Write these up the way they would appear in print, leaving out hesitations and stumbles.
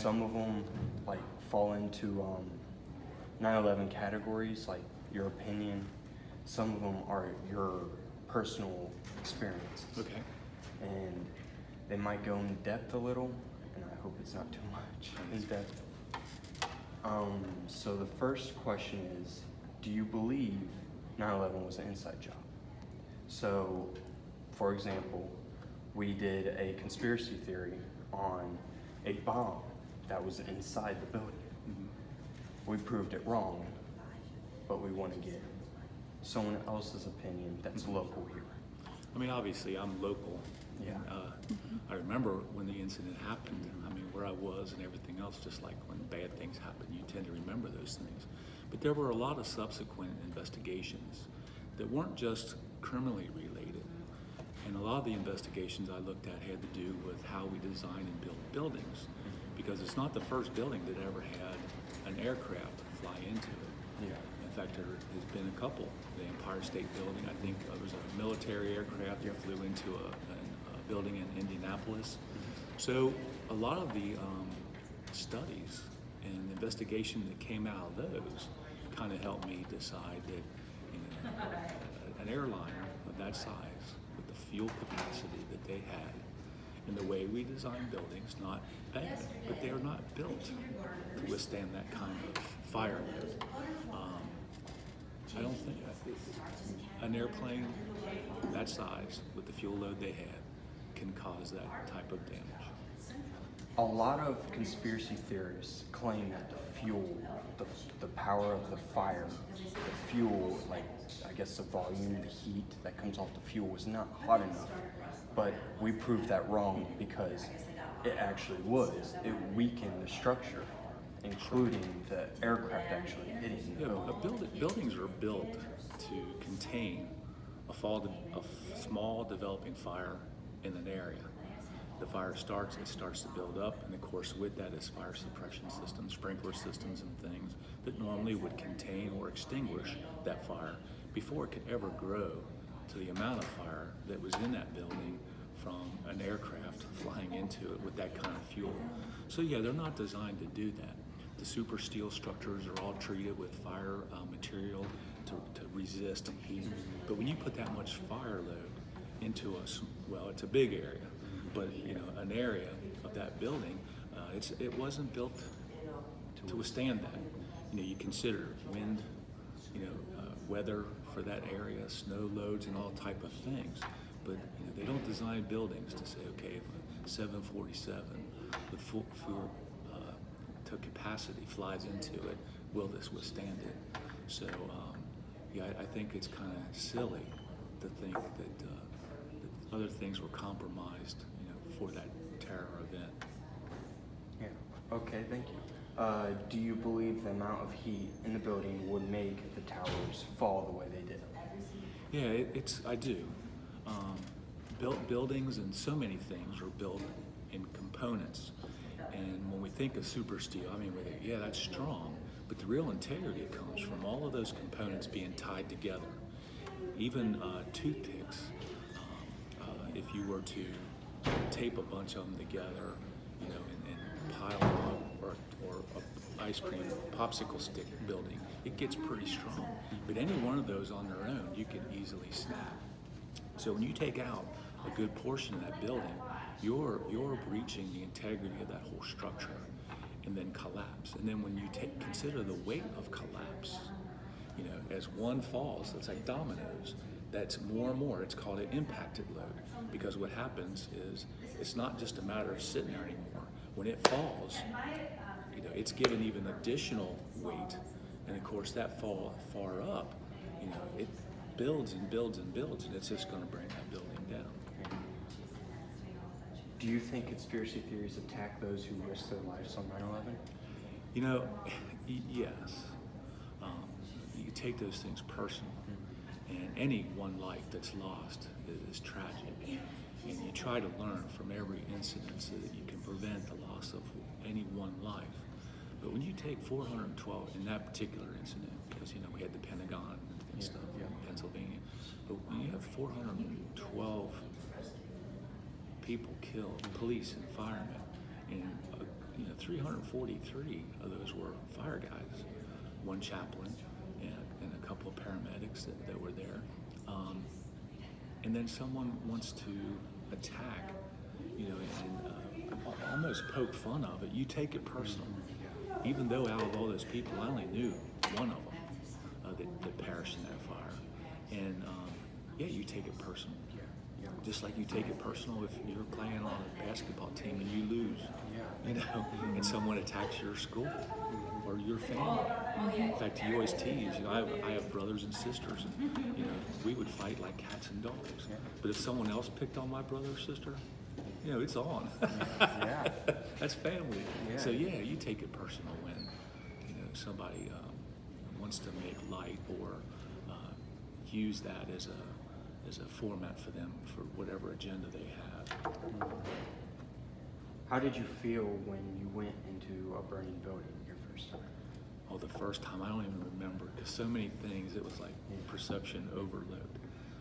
some of them like fall into 9/11 categories, like your opinion. Some of them are your personal experience. Okay. And they might go in depth a little, and I hope it's not too much in depth. So the first question is, do you believe 9/11 was an inside job? So, for example, we did a conspiracy theory on a bomb that was inside the building. We proved it wrong, but we want to get someone else's opinion that's local here. I mean, obviously, I'm local. Yeah. I remember when the incident happened, I mean, where I was and everything else, just like when bad things happen, you tend to remember those things. But there were a lot of subsequent investigations that weren't just criminally related. And a lot of the investigations I looked at had to do with how we design and build buildings, because it's not the first building that ever had an aircraft fly into it. Yeah. In fact, there has been a couple. The Empire State Building, I think there was a military aircraft that flew into a building in Indianapolis. So a lot of the studies and investigation that came out of those kind of helped me decide that, you know, an airliner of that size, with the fuel capacity that they had, and the way we design buildings, not bad, but they are not built to withstand that kind of fire load. I don't think an airplane that size with the fuel load they had can cause that type of damage. A lot of conspiracy theorists claim that the fuel, the power of the fire, the fuel, like I guess the volume, the heat that comes off the fuel was not hot enough. But we proved that wrong because it actually was. It weakened the structure, including the aircraft actually hitting the building. Buildings are built to contain a small developing fire in an area. The fire starts, it starts to build up, and of course with that is fire suppression systems, sprinkler systems and things that normally would contain or extinguish that fire before it could ever grow to the amount of fire that was in that building from an aircraft flying into it with that kind of fuel. So yeah, they're not designed to do that. The super steel structures are all treated with fire material to resist heat. But when you put that much fire load into well, it's a big area, but you know, an area of that building, it wasn't built to withstand that. You know, you consider wind, weather for that area, snow loads, and all type of things. But you know, they don't design buildings to say, okay, if a 747 with full to capacity flies into it, will this withstand it? So yeah, I think it's kind of silly to think that other things were compromised, you know, for that terror event. Yeah. Okay. Thank you. Do you believe the amount of heat in the building would make the towers fall the way they did? Yeah, I do. Buildings and so many things are built in components. And when we think of super steel, I mean, yeah, that's strong, but the real integrity comes from all of those components being tied together. Even toothpicks, if you were to tape a bunch of them together, you know, and pile them up, or a ice cream popsicle stick building, it gets pretty strong. But any one of those on their own, you can easily snap. So when you take out a good portion of that building, you're breaching the integrity of that whole structure, and then collapse. And then when you consider the weight of collapse, you know, as one falls, it's like dominoes. That's more and more. It's called an impacted load, because what happens is it's not just a matter of sitting there anymore. When it falls, you know, it's given even additional weight, and of course that fall far up, you know, it builds and builds and builds, and it's just going to bring that building down. Do you think conspiracy theories attack those who risk their lives on 9/11? You know, yes. You take those things personal, and any one life that's lost is tragic. And you try to learn from every incident so that you can prevent the loss of any one life. But when you take 412 in that particular incident, because you know we had the Pentagon and stuff in Pennsylvania, but when you have 412 people killed, police and firemen, and 343 of those were fire guys, one chaplain, and a couple of paramedics that were there. And then someone wants to attack, and almost poke fun of it. You take it personal. Even though out of all those people, I only knew one of them that perished in that fire. And you take it personal. Just like you take it personal if you're playing on a basketball team and you lose, and someone attacks your school or your family. In fact, you always tease, I have brothers and sisters, and, we would fight like cats and dogs. But if someone else picked on my brother or sister, it's on. That's family. So you take it personal when, somebody wants to make light or use that as a format for them for whatever agenda they have. How did you feel when you went into a burning building your first time? Oh, the first time, I don't even remember, because so many things, it was like perception overload.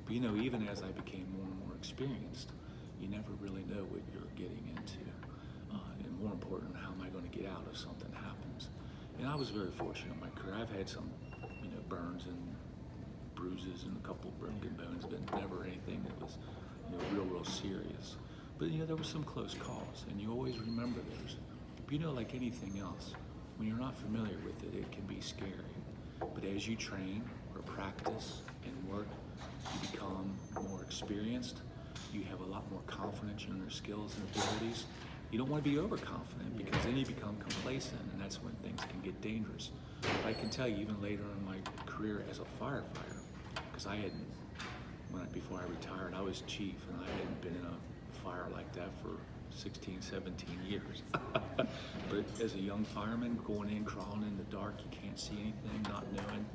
But even as I became more and more experienced, you never really know what you're getting into. And more important, how am I going to get out if something happens? And I was very fortunate in my career. I've had some, burns and bruises and a couple of broken bones, but never anything that was, real serious. But there were some close calls, and you always remember those. But like anything else, when you're not familiar with it, it can be scary. But as you train or practice and work, you become more experienced. You have a lot more confidence in your skills and abilities. You don't want to be overconfident, because then you become complacent, and that's when things can get dangerous. But I can tell you, even later in my career as a firefighter, because before I retired, I was chief, and I hadn't been in a fire like that for 16, 17 years. But as a young fireman, going in, crawling in the dark, you can't see anything, not knowing,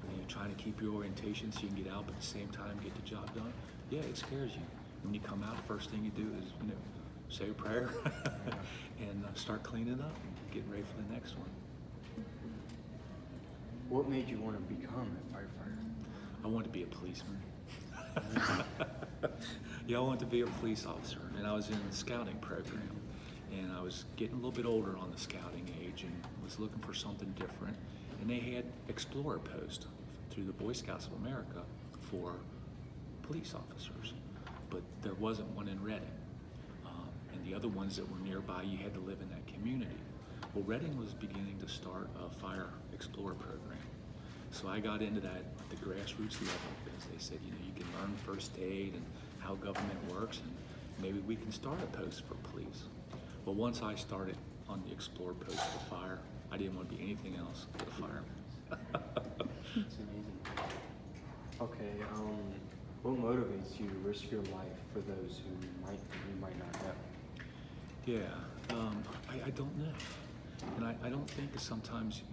and you're trying to keep your orientation so you can get out, but at the same time get the job done. Yeah, it scares you. When you come out, first thing you do is, say a prayer and start cleaning up and getting ready for the next one. What made you want to become a firefighter? I wanted to be a policeman. I wanted to be a police officer, and I was in the scouting program, and I was getting a little bit older on the scouting age and was looking for something different. And they had explorer posts through the Boy Scouts of America for police officers, but there wasn't one in Reading. And the other ones that were nearby, you had to live in that community. Well, Reading was beginning to start a fire explorer program. So I got into that at the grassroots level, because they said, you can learn first aid and how government works, and maybe we can start a post for police. Well, once I started on the explorer post for fire, I didn't want to be anything else but a fireman. It's amazing. Okay, what motivates you to risk your life for those who you might not know? I don't know. And I don't think that sometimes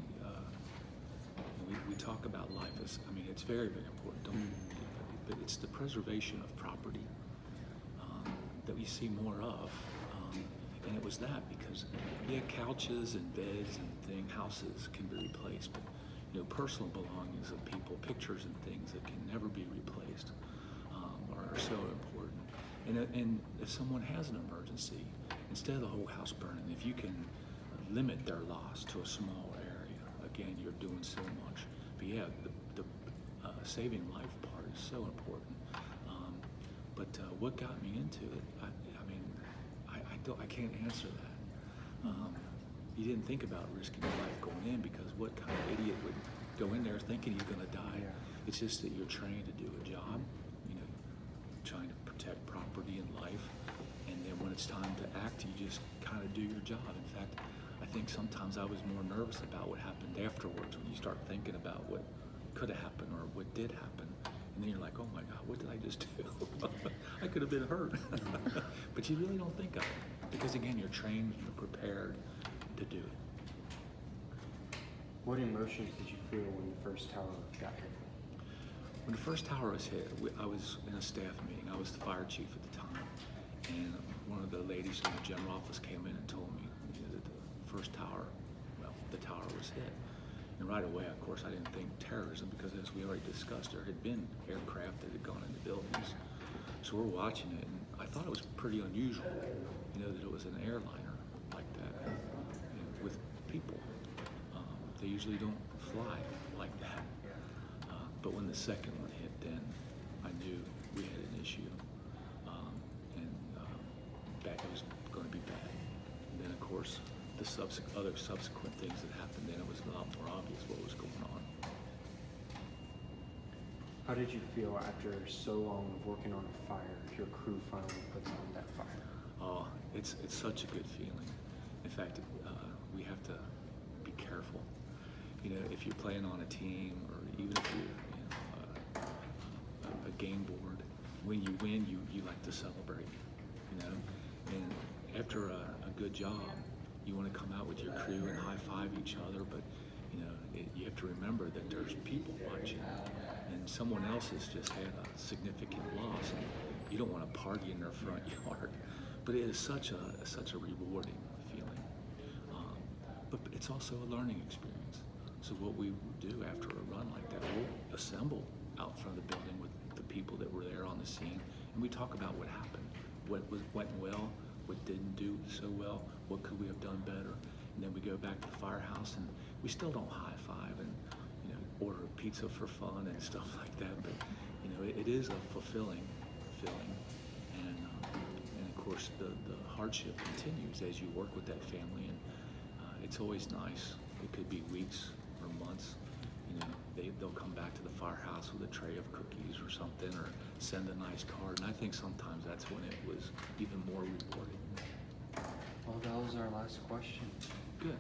we talk about life as, it's very, very important, but it's the preservation of property that we see more of. And it was that because, couches and beds and houses can be replaced, but personal belongings of people, pictures and things that can never be replaced are so important. And if someone has an emergency, instead of the whole house burning, if you can limit their loss to a small area, again, you're doing so much. But the saving life part is so important. But what got me into it, I can't answer that. You didn't think about risking your life going in, because what kind of idiot would go in there thinking he's going to die? It's just that you're trained to do a job, trying to protect property and life, and then when it's time to act, you just kind of do your job. In fact, I think sometimes I was more nervous about what happened afterwards, when you start thinking about what could have happened or what did happen, and then you're like, oh my God, what did I just do? I could have been hurt. But you really don't think of it, because again, you're trained, you're prepared to do it. What emotions did you feel when the first tower got hit? When the first tower was hit, I was in a staff meeting. I was the fire chief at the time, and one of the ladies in the general office came in and told me that the first tower, the tower was hit. And right away, of course, I didn't think terrorism, because as we already discussed, there had been aircraft that had gone into buildings. So we're watching it, and I thought it was pretty unusual, that it was an airliner like that. usually don't fly like that. But when the second one hit, then I knew we had an issue, and that it was going to be bad. And then, of course, the other subsequent things that happened, then it was a lot more obvious what was going on. How did you feel after so long of working on a fire, your crew finally puts on that fire? Oh, it's such a good feeling. In fact, we have to be careful. You know, if you're playing on a team, or even if you're a game board, when you win, you like to celebrate. You know, and after a good job, you want to come out with your crew and high five each other. But you know, you have to remember that there's people watching, and someone else has just had a significant loss, and you don't want to party in their front yard. But it is such a rewarding feeling. But it's also a learning experience. So what we do after a run like that, we'll assemble out front of the building with the people that were there on the scene, and we talk about what happened, what went well, what didn't do so well, what could we have done better, and then we go back to the firehouse, and we still don't high five and order pizza for fun and stuff like that. But it is a fulfilling feeling, and of course the hardship continues as you work with that family, and it's always nice. It could be weeks or months. They'll come back to the firehouse with a tray of cookies or something, or send a nice card, and I think sometimes that's when it was even more rewarding. Well, that was our last question. Good.